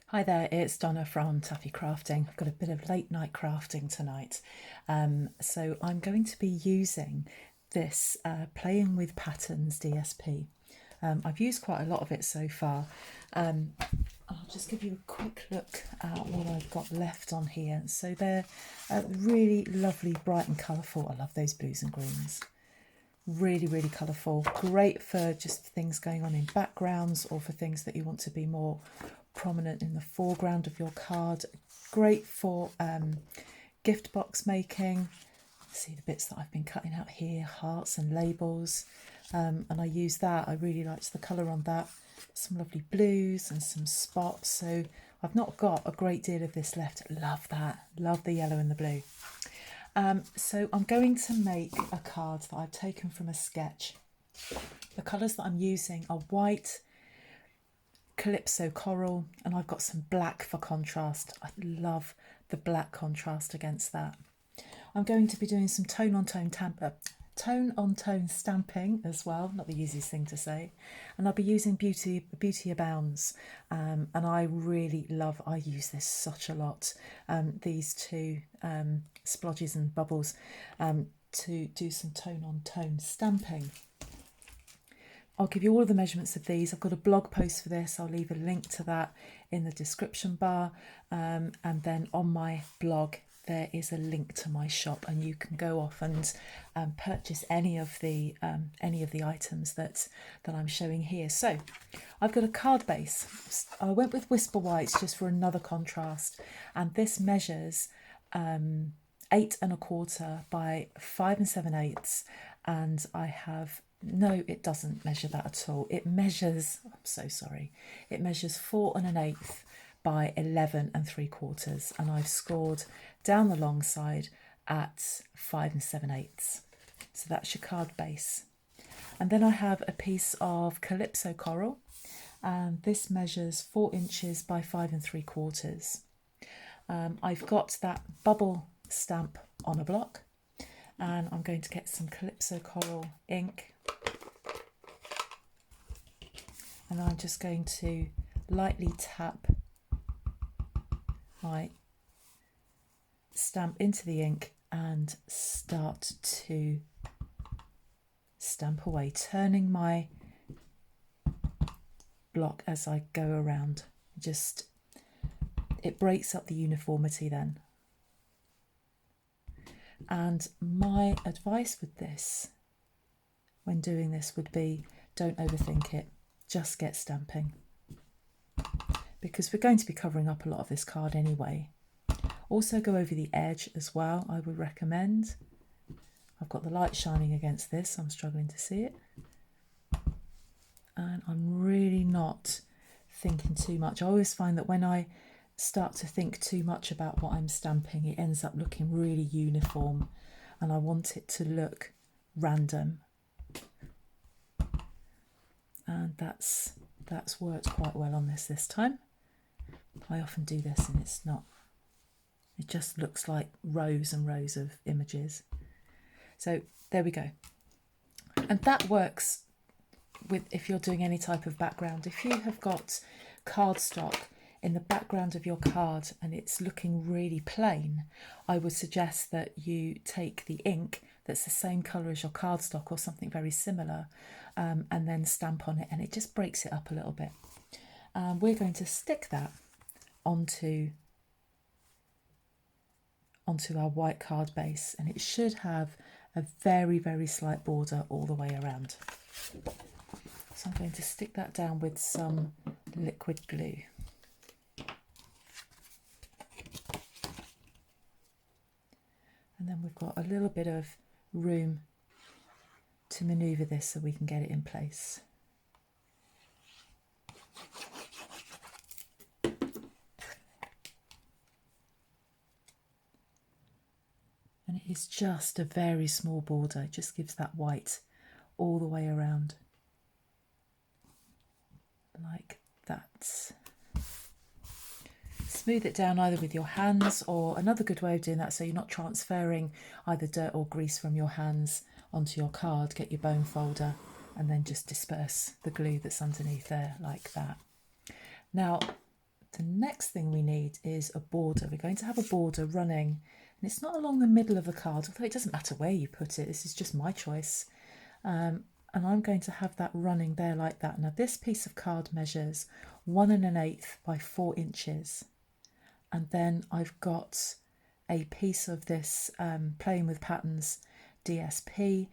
Hi there, it's Donna from Tuffy Crafting. I've got a bit of late night crafting tonight. So I'm going to be using this Playing with Patterns DSP. I've used quite a lot of it so far. I'll just give you a quick look at what I've got left on here. So they're really lovely, bright and colourful. I love those blues and greens. Really, really colourful. Great for just things going on in backgrounds or for things that you want to be more prominent in the foreground of your card. Great for gift box making. See the bits that I've been cutting out here, hearts and labels. And I use that. I really liked the colour on that. Some lovely blues and some spots. So I've not got a great deal of this left. Love that. Love the yellow and the blue. So I'm going to make a card that I've taken from a sketch. The colours that I'm using are white, Calypso coral, and I've got some black for contrast. I love the black contrast against that. I'm going to be doing some tone on tone stamping as well, not the easiest thing to say, and I'll be using Beauty Abounds, and I really love, I use this such a lot, these two splodges and bubbles, to do some tone on tone stamping. I'll give you all of the measurements of these. I've got a blog post for this. I'll leave a link to that in the description bar, and then on my blog there is a link to my shop, and you can go off and purchase any of the items that I'm showing here. So I've got a card base. I went with Whisper Whites just for another contrast, and this measures 8 1/4 by 5 7/8, and I have, no, it doesn't measure that at all. It measures, I'm so sorry, it measures 4 1/8 by 11 3/4, and I've scored down the long side at 5 7/8. So that's your card base. And then I have a piece of Calypso coral, and this measures 4 inches by 5 3/4. I've got that bubble stamp on a block, and I'm going to get some Calypso coral ink, and I'm just going to lightly tap my stamp into the ink and start to stamp away, turning my block as I go around. Just, it breaks up the uniformity then. And my advice with this, when doing this, would be don't overthink it, just get stamping, because we're going to be covering up a lot of this card anyway. Also go over the edge as well, I would recommend. I've got the light shining against this, I'm struggling to see it, and I'm really not thinking too much. I always find that when I start to think too much about what I'm stamping, it ends up looking really uniform, and I want it to look random, and that's worked quite well on this time. I often do this and it's not, it just looks like rows and rows of images. So there we go. And that works with, if you're doing any type of background. If you have got cardstock in the background of your card and it's looking really plain, I would suggest that you take the ink that's the same colour as your cardstock or something very similar, and then stamp on it, and it just breaks it up a little bit. We're going to stick that onto our white card base, and it should have a very, very slight border all the way around. So I'm going to stick that down with some liquid glue. And then we've got a little bit of room to manoeuvre this so we can get it in place. And it is just a very small border, it just gives that white all the way around, like that. Smooth it down either with your hands, or another good way of doing that, so you're not transferring either dirt or grease from your hands onto your card, get your bone folder and then just disperse the glue that's underneath there like that. Now The next thing we need is a border. We're going to have a border running, and it's not along the middle of the card, although it doesn't matter where you put it. This is just my choice. And I'm going to have that running there like that. Now this piece of card measures 1 1/8 by 4 inches. And then I've got a piece of this Playing with Patterns DSP,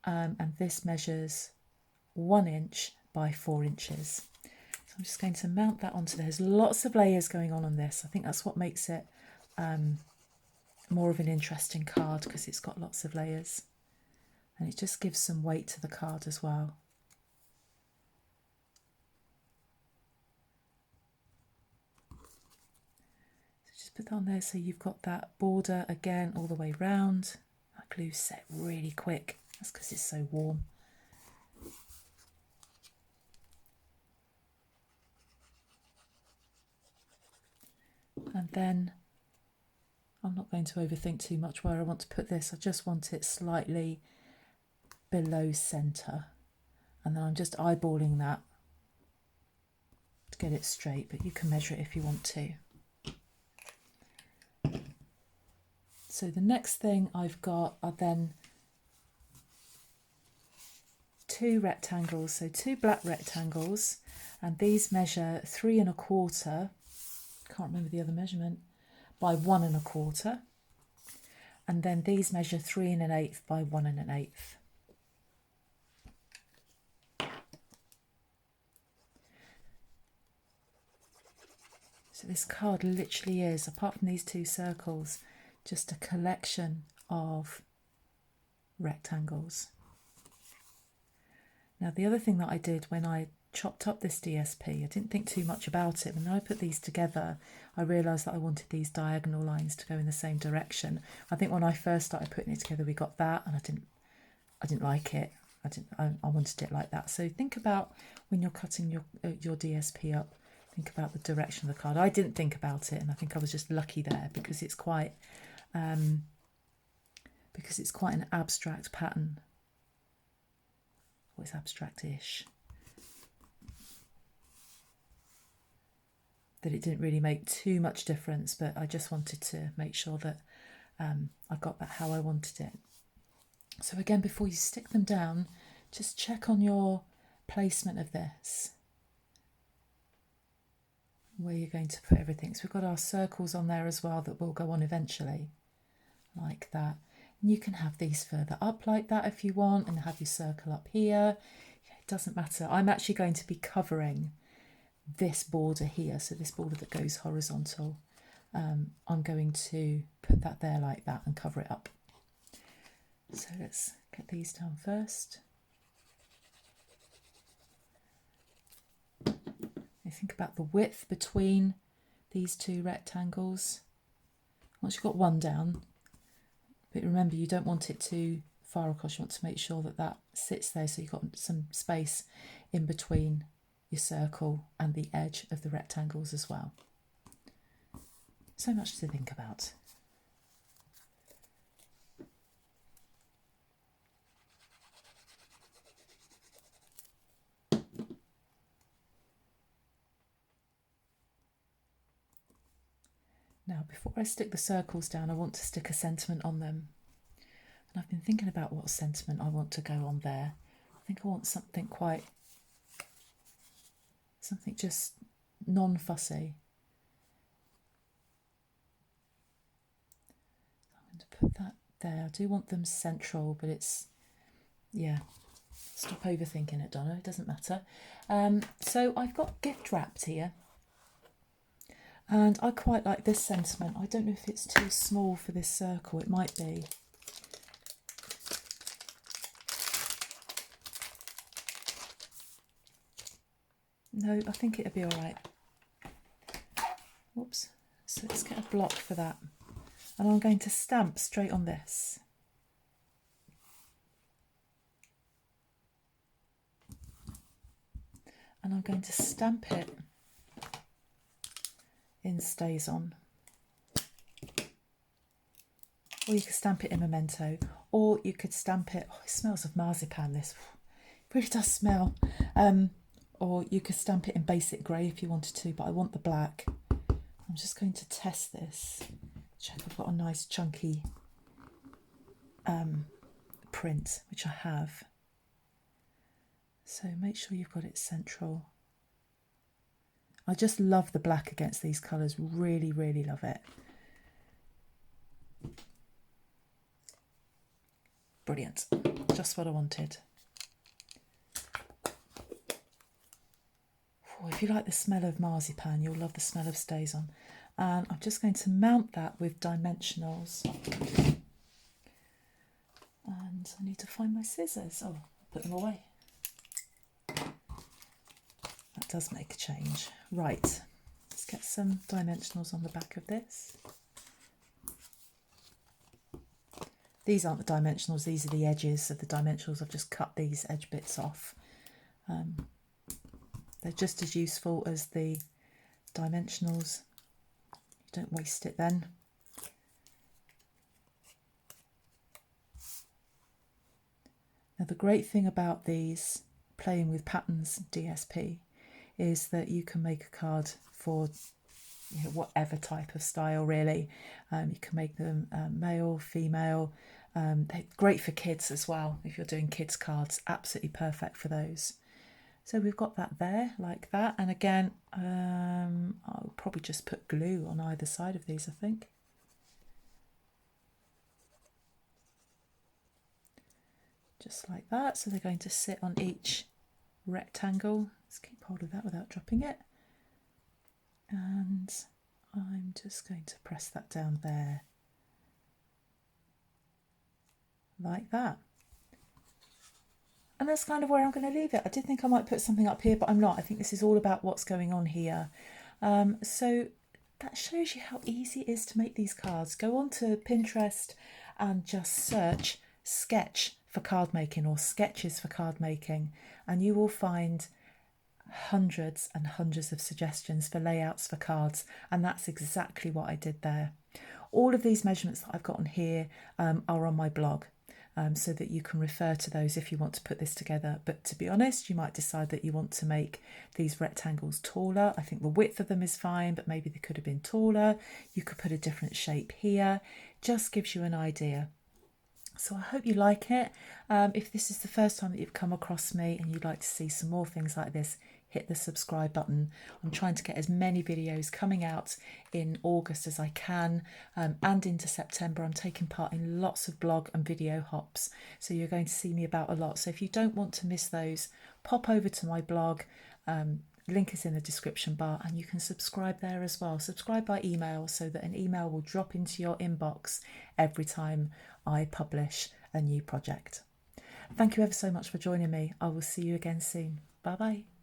and this measures 1 inch by 4 inches. So I'm just going to mount that onto there. There's lots of layers going on this. I think that's what makes it more of an interesting card, because it's got lots of layers. And it just gives some weight to the card as well. So just put that on there so you've got that border again all the way round. That glue's set really quick. That's because it's so warm. And then I'm not going to overthink too much where I want to put this. I just want it slightly below centre, and then I'm just eyeballing that to get it straight, but you can measure it if you want to. So the next thing I've got are then 2 rectangles, so 2 black rectangles, and these measure 3 1/4, can't remember the other measurement, by 1 1/4, and then these measure 3 1/8 by 1 1/8. So this card literally is, apart from these 2 circles, just a collection of rectangles. Now the other thing that I did when I chopped up this DSP, I didn't think too much about it. When I put these together, I realised that I wanted these diagonal lines to go in the same direction. I think when I first started putting it together, we got that, and I didn't like it. I wanted it like that. So think about when you're cutting your DSP up. Think about the direction of the card. I didn't think about it, and I think I was just lucky there, because it's quite an abstract pattern. Well, it's abstract-ish. That it didn't really make too much difference, but I just wanted to make sure that I got that how I wanted it. So again, before you stick them down, just check on your placement of this, where you're going to put everything. So we've got our circles on there as well that will go on eventually, like that. And you can have these further up like that if you want, and have your circle up here. It doesn't matter. I'm actually going to be covering this border here, so this border that goes horizontal. I'm going to put that there like that and cover it up. So let's get these down first. You think about the width between these 2 rectangles. Once you've got one down, but remember, you don't want it too far across. You want to make sure that that sits there, so you've got some space in between your circle and the edge of the rectangles as well. So much to think about. Now, before I stick the circles down, I want to stick a sentiment on them. And I've been thinking about what sentiment I want to go on there. I think I want something just non-fussy. I'm going to put that there. I do want them central, but it's, yeah, stop overthinking it, Donna, it doesn't matter. So I've got gift wrapped here. And I quite like this sentiment. I don't know if it's too small for this circle. It might be. No, I think it'll be all right. Whoops. So let's get a block for that. And I'm going to stamp straight on this. And I'm going to stamp it in Stays On. Or you could stamp it in Memento. Or you could stamp it, oh, it smells of marzipan, this. It really does smell. Or you could stamp it in Basic Grey if you wanted to, but I want the black. I'm just going to test this, check I've got a nice chunky print, which I have. So make sure you've got it central. I just love the black against these colours, really, really love it. Brilliant, just what I wanted. Oh, if you like the smell of marzipan, you'll love the smell of StazOn. And I'm just going to mount that with dimensionals. And I need to find my scissors. Oh, put them away. That does make a change. Right, let's get some dimensionals on the back of this. These aren't the dimensionals, these are the edges of the dimensionals. I've just cut these edge bits off. They're just as useful as the dimensionals. You don't waste it then. Now the great thing about these Playing with Patterns DSP is that you can make a card for whatever type of style really. You can make them male, female. They're great for kids as well. If you're doing kids cards, absolutely perfect for those. So we've got that there like that, and again I'll probably just put glue on either side of these, I think. Just like that, so they're going to sit on each rectangle. Let's keep hold of that without dropping it. And I'm just going to press that down there. Like that. And that's kind of where I'm going to leave it. I did think I might put something up here, but I'm not. I think this is all about what's going on here. So that shows you how easy it is to make these cards. Go on to Pinterest and just search sketch for card making or sketches for card making, and you will find hundreds and hundreds of suggestions for layouts for cards, and that's exactly what I did there. All of these measurements that I've got on here are on my blog. So that you can refer to those if you want to put this together. But to be honest, you might decide that you want to make these rectangles taller. I think the width of them is fine, but maybe they could have been taller. You could put a different shape here. Just gives you an idea. So I hope you like it. If this is the first time that you've come across me and you'd like to see some more things like this, hit the subscribe button. I'm trying to get as many videos coming out in August as I can, and into September. I'm taking part in lots of blog and video hops, so you're going to see me about a lot. So if you don't want to miss those, pop over to my blog. Link is in the description bar, and you can subscribe there as well. Subscribe by email so that an email will drop into your inbox every time I publish a new project. Thank you ever so much for joining me. I will see you again soon. Bye bye.